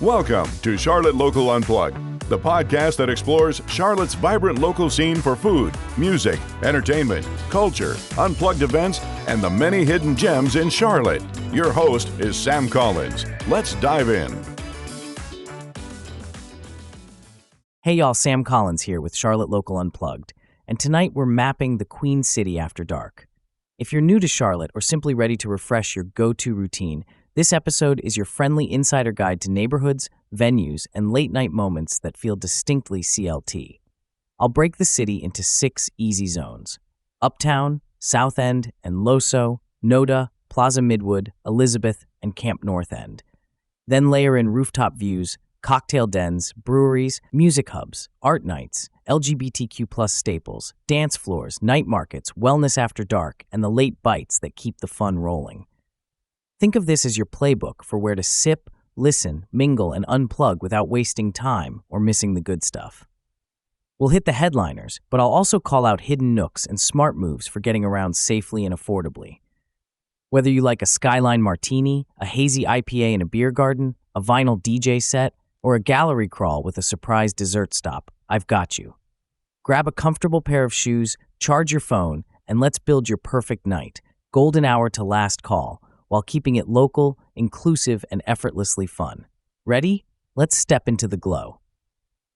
Welcome to Charlotte Local Unplugged, the podcast that explores Charlotte's vibrant local scene for food, music, entertainment, culture, unplugged events, and the many hidden gems in Charlotte. Your host is Sam Collins. Let's dive in. Hey y'all, Sam Collins here with Charlotte Local Unplugged, and tonight we're mapping the Queen City after dark. If you're new to Charlotte or simply ready to refresh your go-to routine, this episode is your friendly insider guide to neighborhoods, venues, and late-night moments that feel distinctly CLT. I'll break the city into 6 easy zones: Uptown, South End, and Loso, Noda, Plaza Midwood, Elizabeth, and Camp North End. Then layer in rooftop views, cocktail dens, breweries, music hubs, art nights, LGBTQ+ staples, dance floors, night markets, wellness after dark, and the late bites that keep the fun rolling. Think of this as your playbook for where to sip, listen, mingle, and unplug without wasting time or missing the good stuff. We'll hit the headliners, but I'll also call out hidden nooks and smart moves for getting around safely and affordably. Whether you like a Skyline Martini, a hazy IPA in a beer garden, a vinyl DJ set, or a gallery crawl with a surprise dessert stop, I've got you. Grab a comfortable pair of shoes, charge your phone, and let's build your perfect night. Golden hour to last call, while keeping it local, inclusive, and effortlessly fun. Ready? Let's step into the glow.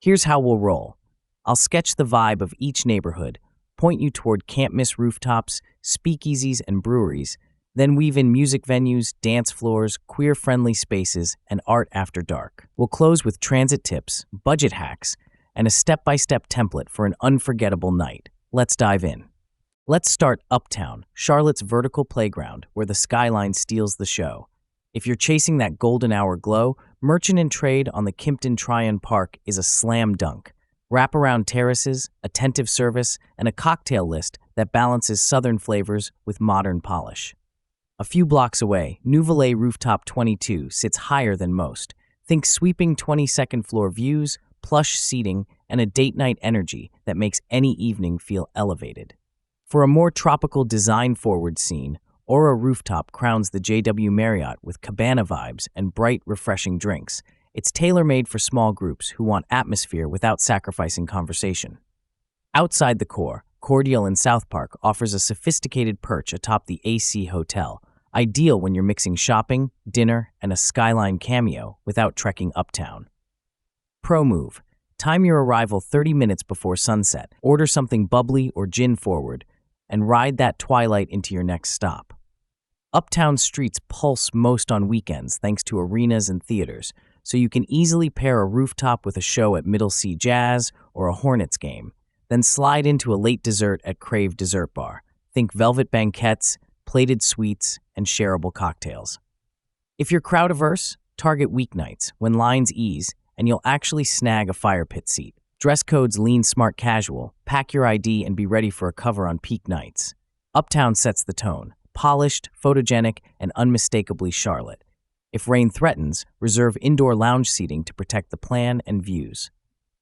Here's how we'll roll. I'll sketch the vibe of each neighborhood, point you toward can't-miss rooftops, speakeasies, and breweries, then weave in music venues, dance floors, queer-friendly spaces, and art after dark. We'll close with transit tips, budget hacks, and a step-by-step template for an unforgettable night. Let's dive in. Let's start Uptown, Charlotte's vertical playground, where the skyline steals the show. If you're chasing that golden hour glow, Merchant and Trade on the Kimpton Tryon Park is a slam dunk. Wraparound terraces, attentive service, and a cocktail list that balances southern flavors with modern polish. A few blocks away, Nouvelle Rooftop 22 sits higher than most. Think sweeping 22nd floor views, plush seating, and a date night energy that makes any evening feel elevated. For a more tropical design-forward scene, Aura Rooftop crowns the JW Marriott with cabana vibes and bright, refreshing drinks. It's tailor-made for small groups who want atmosphere without sacrificing conversation. Outside the core, Cordial in South Park offers a sophisticated perch atop the AC Hotel, ideal when you're mixing shopping, dinner, and a skyline cameo without trekking uptown. Pro move: time your arrival 30 minutes before sunset, order something bubbly or gin-forward, and ride that twilight into your next stop. Uptown streets pulse most on weekends thanks to arenas and theaters, so you can easily pair a rooftop with a show at Middle C Jazz or a Hornets game, then slide into a late dessert at Crave Dessert Bar. Think velvet banquettes, plated sweets, and shareable cocktails. If you're crowd-averse, target weeknights when lines ease and you'll actually snag a fire pit seat. Dress codes lean smart casual, pack your ID, and be ready for a cover on peak nights. Uptown sets the tone, polished, photogenic, and unmistakably Charlotte. If rain threatens, reserve indoor lounge seating to protect the plan and views.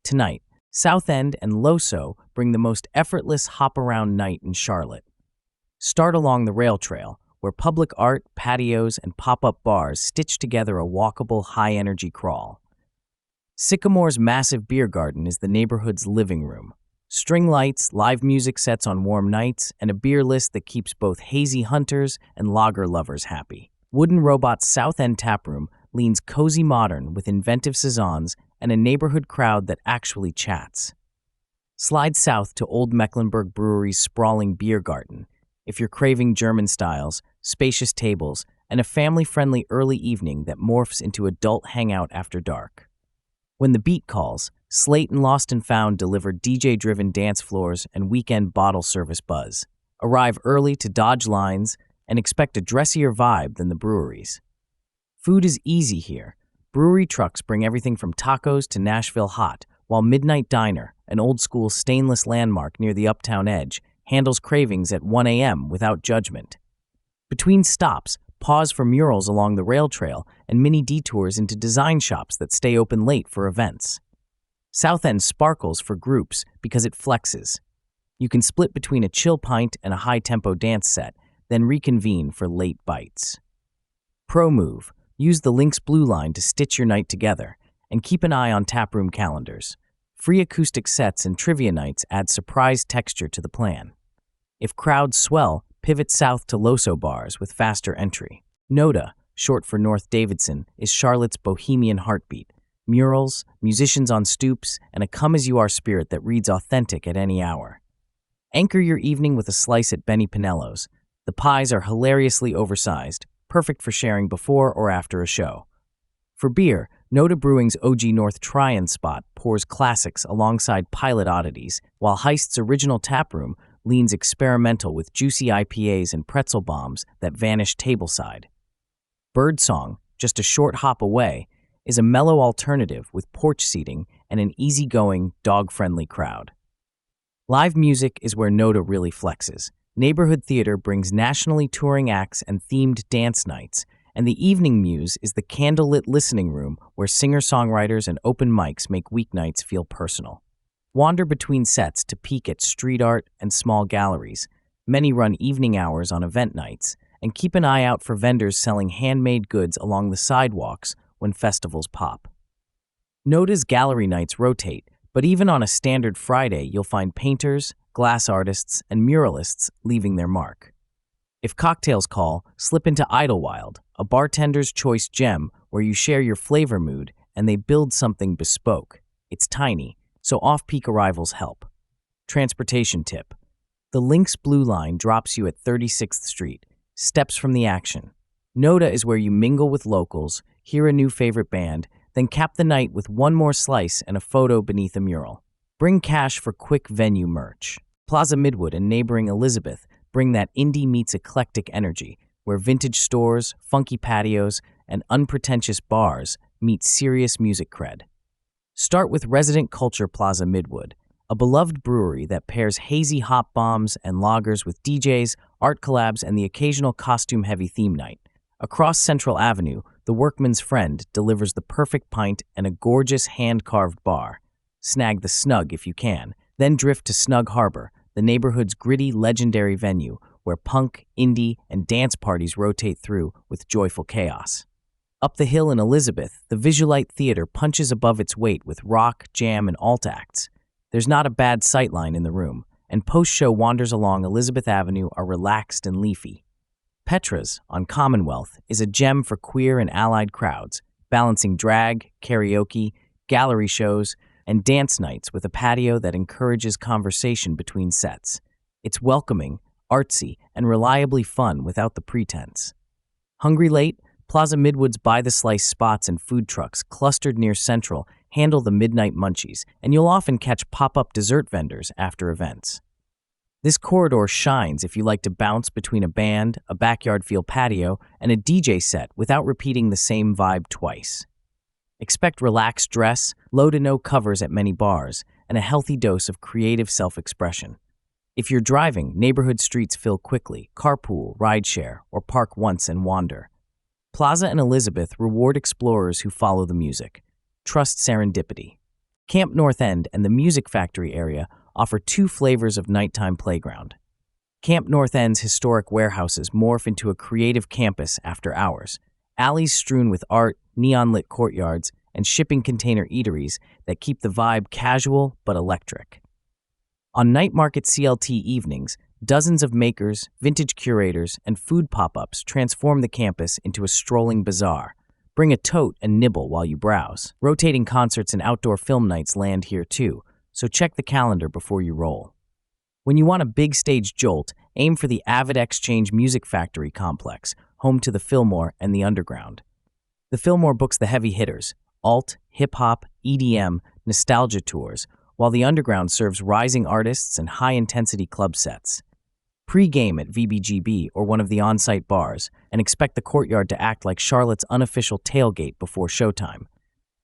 Tonight, South End and Loso bring the most effortless hop-around night in Charlotte. Start along the rail trail, where public art, patios, and pop-up bars stitch together a walkable, high-energy crawl. Sycamore's massive beer garden is the neighborhood's living room. String lights, live music sets on warm nights, and a beer list that keeps both hazy hunters and lager lovers happy. Wooden Robot's South End taproom leans cozy modern with inventive saisons and a neighborhood crowd that actually chats. Slide south to Old Mecklenburg Brewery's sprawling beer garden if you're craving German styles, spacious tables, and a family-friendly early evening that morphs into adult hangout after dark. When the beat calls, Slate and Lost and Found deliver DJ-driven dance floors and weekend bottle service buzz. Arrive early to dodge lines and expect a dressier vibe than the breweries. Food is easy here. Brewery trucks bring everything from tacos to Nashville hot, while Midnight Diner, an old-school stainless landmark near the Uptown edge, handles cravings at 1 a.m. without judgment. Between stops, pause for murals along the rail trail and mini detours into design shops that stay open late for events. South End sparkles for groups because it flexes. You can split between a chill pint and a high-tempo dance set, then reconvene for late bites. Pro move: Use the Lynx Blue Line to stitch your night together, and keep an eye on taproom calendars. Free acoustic sets and trivia nights add surprise texture to the plan. If crowds swell, pivot south to Loso bars with faster entry. NODA, short for North Davidson, is Charlotte's bohemian heartbeat. Murals, musicians on stoops, and a come-as-you-are spirit that reads authentic at any hour. Anchor your evening with a slice at Benny Pinello's. The pies are hilariously oversized, perfect for sharing before or after a show. For beer, Noda Brewing's OG North Tryon spot pours classics alongside pilot oddities, while Heist's original taproom leans experimental with juicy IPAs and pretzel bombs that vanish tableside. Birdsong, just a short hop away, is a mellow alternative with porch seating and an easygoing, dog-friendly crowd. Live music is where Noda really flexes. Neighborhood theater brings nationally touring acts and themed dance nights, and the Evening Muse is the candlelit listening room where singer-songwriters and open mics make weeknights feel personal. Wander between sets to peek at street art and small galleries. Many run evening hours on event nights, and keep an eye out for vendors selling handmade goods along the sidewalks when festivals pop. Noda's gallery nights rotate, but even on a standard Friday, you'll find painters, glass artists, and muralists leaving their mark. If cocktails call, slip into Idlewild, a bartender's choice gem where you share your flavor mood and they build something bespoke. It's tiny, so off-peak arrivals help. Transportation tip. The Lynx Blue Line drops you at 36th Street, steps from the action. Noda is where you mingle with locals, hear a new favorite band, then cap the night with one more slice and a photo beneath a mural. Bring cash for quick venue merch. Plaza Midwood and neighboring Elizabeth bring that indie meets eclectic energy, where vintage stores, funky patios, and unpretentious bars meet serious music cred. Start with Resident Culture Plaza Midwood, a beloved brewery that pairs hazy hop bombs and lagers with DJs, art collabs, and the occasional costume-heavy theme night. Across Central Avenue, the Workman's Friend delivers the perfect pint and a gorgeous hand-carved bar. Snag the Snug if you can, then drift to Snug Harbor, the neighborhood's gritty, legendary venue where punk, indie, and dance parties rotate through with joyful chaos. Up the hill in Elizabeth, the Visualite Theater punches above its weight with rock, jam, and alt acts. There's not a bad sightline in the room, and post-show wanders along Elizabeth Avenue are relaxed and leafy. Petra's, on Commonwealth, is a gem for queer and allied crowds, balancing drag, karaoke, gallery shows, and dance nights with a patio that encourages conversation between sets. It's welcoming, artsy, and reliably fun without the pretense. Hungry late? Plaza Midwood's by-the-slice spots and food trucks clustered near Central handle the midnight munchies, and you'll often catch pop-up dessert vendors after events. This corridor shines if you like to bounce between a band, a backyard feel patio, and a DJ set without repeating the same vibe twice. Expect relaxed dress, low to no covers at many bars, and a healthy dose of creative self-expression. If you're driving, neighborhood streets fill quickly, carpool, rideshare, or park once and wander. Plaza and Elizabeth reward explorers who follow the music. Trust serendipity. Camp North End and the Music Factory area offer two flavors of nighttime playground. Camp North End's historic warehouses morph into a creative campus after hours. Alleys strewn with art, neon-lit courtyards, and shipping container eateries that keep the vibe casual but electric. On Night Market CLT evenings, dozens of makers, vintage curators, and food pop-ups transform the campus into a strolling bazaar. Bring a tote and nibble while you browse. Rotating concerts and outdoor film nights land here too, so check the calendar before you roll. When you want a big stage jolt, aim for the Avid Exchange Music Factory complex, home to the Fillmore and the Underground. The Fillmore books the heavy hitters, alt, hip-hop, EDM, nostalgia tours, while the Underground serves rising artists and high-intensity club sets. Pre-game at VBGB or one of the on-site bars, and expect the courtyard to act like Charlotte's unofficial tailgate before showtime.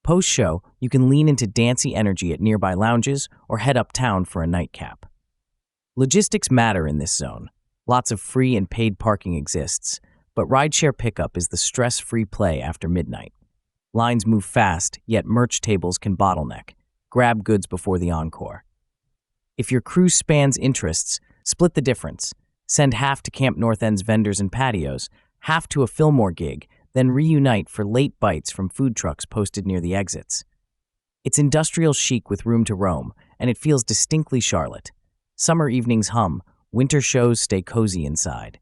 Post-show, you can lean into dancey energy at nearby lounges or head uptown for a nightcap. Logistics matter in this zone. Lots of free and paid parking exists, but rideshare pickup is the stress-free play after midnight. Lines move fast, yet merch tables can bottleneck. Grab goods before the encore. If your cruise spans interests, split the difference. Send half to Camp North End's vendors and patios, half to a Fillmore gig then reunite for late bites from food trucks posted near the exits. It's industrial chic with room to roam, and it feels distinctly Charlotte. Summer evenings hum, winter shows stay cozy inside.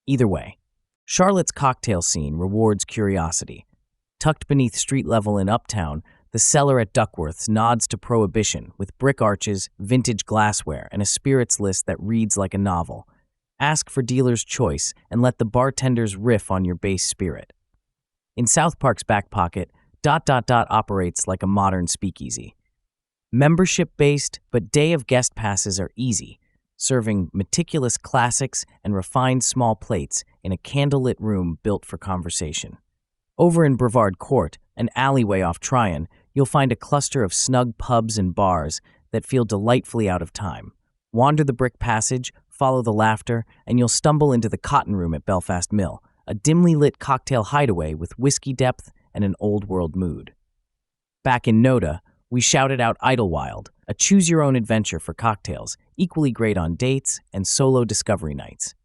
Either way, Charlotte's cocktail scene rewards curiosity. Tucked beneath street level in Uptown, the cellar at Duckworth's nods to prohibition with brick arches, vintage glassware, and a spirits list that reads like a novel. Ask for dealer's choice and let the bartenders riff on your base spirit. In South Park's back pocket, ... operates like a modern speakeasy. Membership-based, but day of guest passes are easy, serving meticulous classics and refined small plates in a candlelit room built for conversation. Over in Brevard Court, an alleyway off Tryon, you'll find a cluster of snug pubs and bars that feel delightfully out of time. Wander the brick passage, follow the laughter, and you'll stumble into the Cotton Room at Belfast Mill, a dimly lit cocktail hideaway with whiskey depth and an old-world mood. Back in Noda, we shouted out Idlewild, a choose-your-own-adventure for cocktails, equally great on dates and solo discovery nights.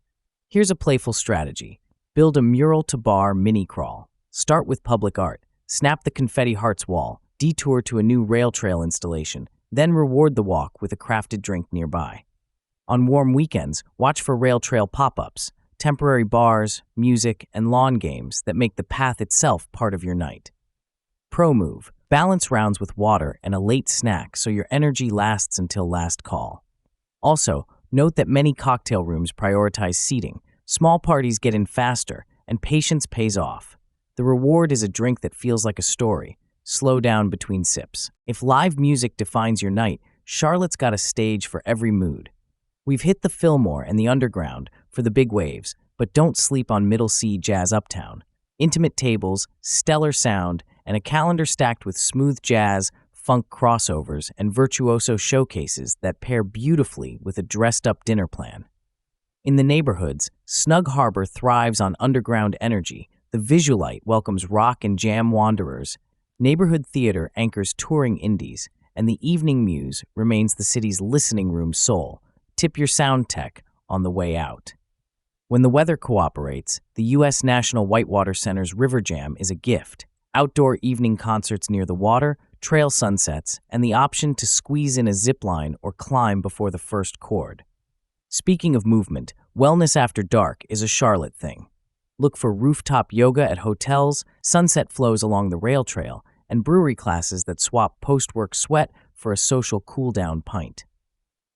Here's a playful strategy. Build a mural-to-bar mini-crawl. Start with public art. Snap the confetti hearts wall. Detour to a new rail trail installation. Then reward the walk with a crafted drink nearby. On warm weekends, watch for rail trail pop-ups, temporary bars, music, and lawn games that make the path itself part of your night. Pro move. Balance rounds with water and a late snack so your energy lasts until last call. Also, note that many cocktail rooms prioritize seating. Small parties get in faster, and patience pays off. The reward is a drink that feels like a story. Slow down between sips. If live music defines your night, Charlotte's got a stage for every mood. We've hit the Fillmore and the Underground for the big waves, but don't sleep on Middle C Jazz Uptown. Intimate tables, stellar sound, and a calendar stacked with smooth jazz, funk crossovers, and virtuoso showcases that pair beautifully with a dressed-up dinner plan. In the neighborhoods, Snug Harbor thrives on underground energy. The Visualite welcomes rock and jam wanderers. Neighborhood theater anchors touring indies, and the Evening Muse remains the city's listening room soul. Tip your sound tech on the way out. When the weather cooperates, the U.S. National Whitewater Center's River Jam is a gift. Outdoor evening concerts near the water, trail sunsets, and the option to squeeze in a zip line or climb before the first chord. Speaking of movement, wellness after dark is a Charlotte thing. Look for rooftop yoga at hotels, sunset flows along the rail trail, and brewery classes that swap post-work sweat for a social cool-down pint.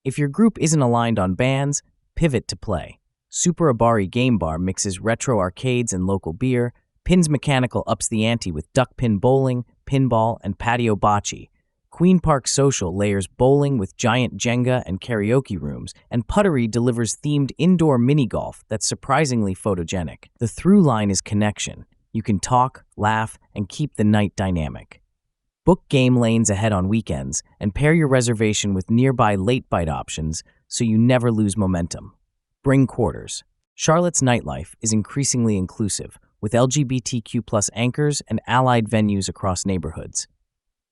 If your group isn't aligned on bands, pivot to play. Super Abari Game Bar mixes retro arcades and local beer. Pins Mechanical ups the ante with duck pin bowling, pinball, and patio bocce. Queen Park Social layers bowling with giant Jenga and karaoke rooms, and Puttery delivers themed indoor mini-golf that's surprisingly photogenic. The through line is connection. You can talk, laugh, and keep the night dynamic. Book game lanes ahead on weekends, and pair your reservation with nearby late bite options so you never lose momentum. Bring quarters. Charlotte's nightlife is increasingly inclusive, with LGBTQ+ anchors and allied venues across neighborhoods.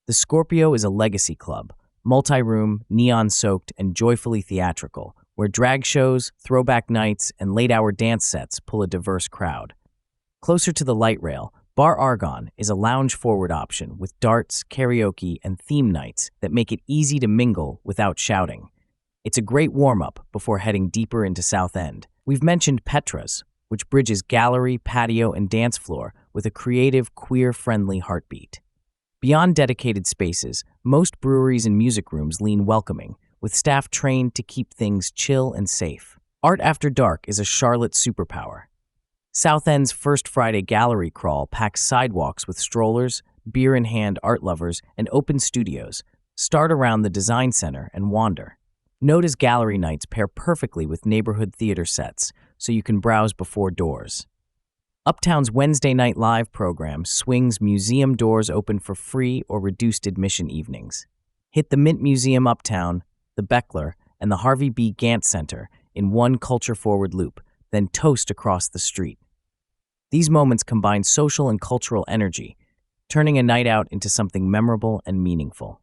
The Scorpio is a legacy club, multi-room, neon-soaked, and joyfully theatrical, where drag shows, throwback nights, and late-hour dance sets pull a diverse crowd. Closer to the light rail, Bar Argonne is a lounge-forward option with darts, karaoke, and theme nights that make it easy to mingle without shouting. It's a great warm-up before heading deeper into South End. We've mentioned Petra's, which bridges gallery, patio, and dance floor with a creative, queer-friendly heartbeat. Beyond dedicated spaces, most breweries and music rooms lean welcoming, with staff trained to keep things chill and safe. Art After Dark is a Charlotte superpower. South End's First Friday gallery crawl packs sidewalks with strollers, beer-in-hand art lovers, and open studios. Start around the design center and wander. Noda's gallery nights pair perfectly with neighborhood theater sets, so you can browse before doors. Uptown's Wednesday Night Live program swings museum doors open for free or reduced admission evenings. Hit the Mint Museum Uptown, the Beckler, and the Harvey B. Gantt Center in one culture-forward loop, then toast across the street. These moments combine social and cultural energy, turning a night out into something memorable and meaningful.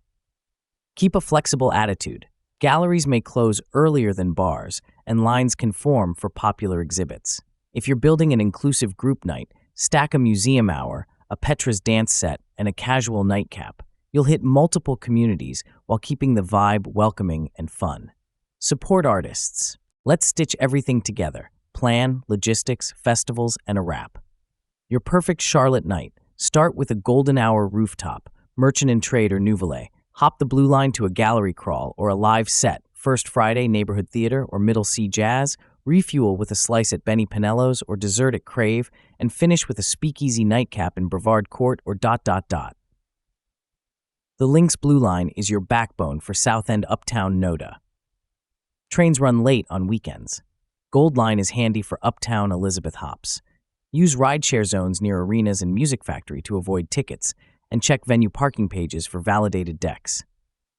Keep a flexible attitude. Galleries may close earlier than bars, and lines can form for popular exhibits. If you're building an inclusive group night, Stack a museum hour, a Petra's dance set, and a casual nightcap. You'll hit multiple communities while keeping the vibe welcoming and fun. Support artists. Let's stitch everything together. Plan, logistics, festivals, and a wrap. Your perfect Charlotte night. Start with a golden hour rooftop, merchant and trade or Nouvelle. Hop the Blue Line to a gallery crawl or a live set. First Friday, neighborhood theater or Middle C jazz. Refuel with a slice at Benny Pinello's or dessert at Crave. And finish with a speakeasy nightcap in Brevard Court or ... The Lynx Blue Line is your backbone for South End Uptown NODA. Trains run late on weekends. Gold Line is handy for Uptown Elizabeth Hops. Use rideshare zones near arenas and Music Factory to avoid tickets, and check venue parking pages for validated decks.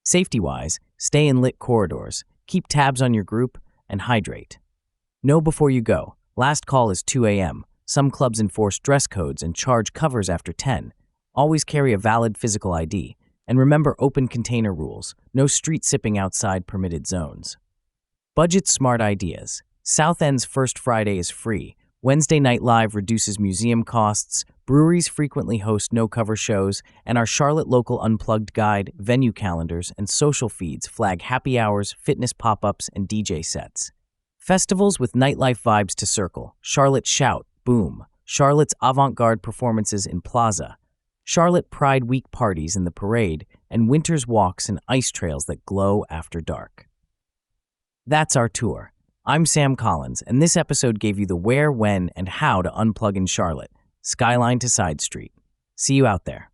Safety-wise, stay in lit corridors, keep tabs on your group, and hydrate. Know before you go. Last call is 2 a.m. Some clubs enforce dress codes and charge covers after 10. Always carry a valid physical ID. And remember open container rules. No street sipping outside permitted zones. Budget smart ideas. South End's First Friday is free. Wednesday Night Live reduces museum costs. Breweries frequently host no-cover shows. And our Charlotte Local Unplugged guide, venue calendars, and social feeds flag happy hours, fitness pop-ups, and DJ sets. Festivals with nightlife vibes to circle. Charlotte Shout, Boom. Charlotte's avant-garde performances in Plaza. Charlotte Pride Week parties in the parade, and winter's walks and ice trails that glow after dark. That's our tour. I'm Sam Collins, and this episode gave you the where, when, and how to unplug in Charlotte, Skyline to Side Street. See you out there.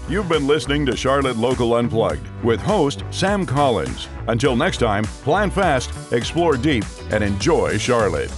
You've been listening to Charlotte Local Unplugged with host Sam Collins. Until next time, plan fast, explore deep, and enjoy Charlotte.